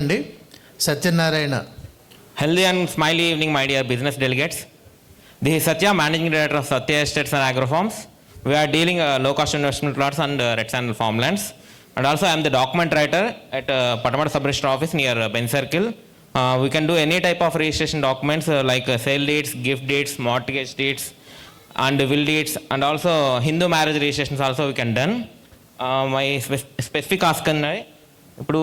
అండి Satyanarayana. Healthy and smiley evening, my dear business delegates. This is Satya, Managing Director of Satya Estates and Agrofarms. We are dealing low-cost investment plots and red sand farmlands. And also, I am the document writer at Patamada Sub-Register Office near Ben Circle. We can do any type of registration documents like sale deeds, gift deeds, mortgage deeds, and will deeds, and also Hindu marriage registrations also we can done. My specific ask అన్నాయి ఇప్పుడు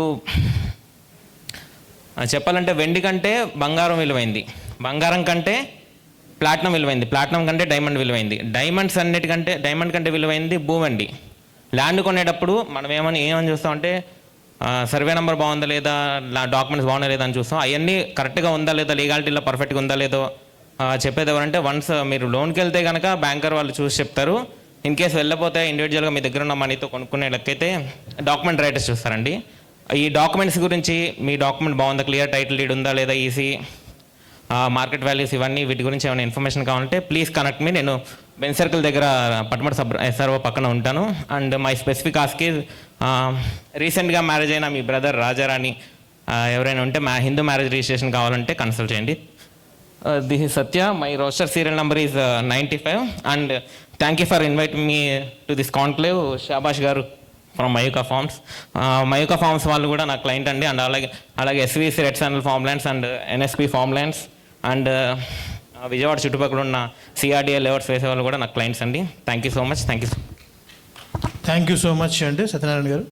చెప్పాలంటే వెండి కంటే బంగారం విలువైంది, బంగారం కంటే platinum విలువైంది, ప్లాటినం కంటే డైమండ్ విలువైంది, డైమండ్ కంటే విలువైంది భూమి అండి. ల్యాండ్ కొనేటప్పుడు మనం ఏమని చూస్తామంటే సర్వే నెంబర్ బాగుందా లేదా, డాక్యుమెంట్స్ బాగుందా లేదా అని చూస్తాం. అవన్నీ కరెక్ట్గా ఉందా లేదా, లీగాలిటీలో పర్ఫెక్ట్గా ఉందా లేదో చెప్పేది ఎవరంటే వన్స్ మీరు లోన్కి వెళ్తే కనుక బ్యాంకర్ వాళ్ళు చూసి చెప్తారు. ఇన్ కేసు వెళ్ళకపోతే ఇండివిజువల్గా మీ దగ్గర ఉన్న మనీతో కొనుక్కునే లెక్కైతే డాక్యుమెంట్ రైటర్స్ చూస్తారండి. ఈ డాక్యుమెంట్స్ గురించి మీ డాక్యుమెంట్ బాగుందా, క్లియర్ టైటిల్ డీడ్ ఉందా లేదా, ఈసీ మార్కెట్ వాల్యూస్ ఇవన్నీ వీటి గురించి ఏమైనా ఇన్ఫర్మేషన్ కావాలంటే ప్లీజ్ కనెక్ట్ మీ. నేను బెన్ సర్కిల్ దగ్గర పటమట SRO పక్కన ఉంటాను. And my specific ask is రీసెంట్గా మ్యారేజ్ అయిన మీ బ్రదర్ రాజారాణి ఎవరైనా ఉంటే హిందూ మ్యారేజ్ రిజిస్ట్రేషన్ కావాలంటే కన్సల్ట్ చేయండి. This is Satya, my roster serial number is 95. And thank you for inviting me to this conclave. Shabash గారు from Mayuka farms. Mayuka farms వాళ్ళు కూడా నా క్లయింట్ అండి. అండ్ అలాగే SVC red sandal farmlands and NSP farmlands and Vijayawada చుట్టుపక్కల ఉన్న CRDA లేఅవుట్స్ వేసే వాళ్ళు కూడా నా క్లయింట్స్ అండి. Thank you so much. Thank you so much అండి సత్యనారాయణ గారు.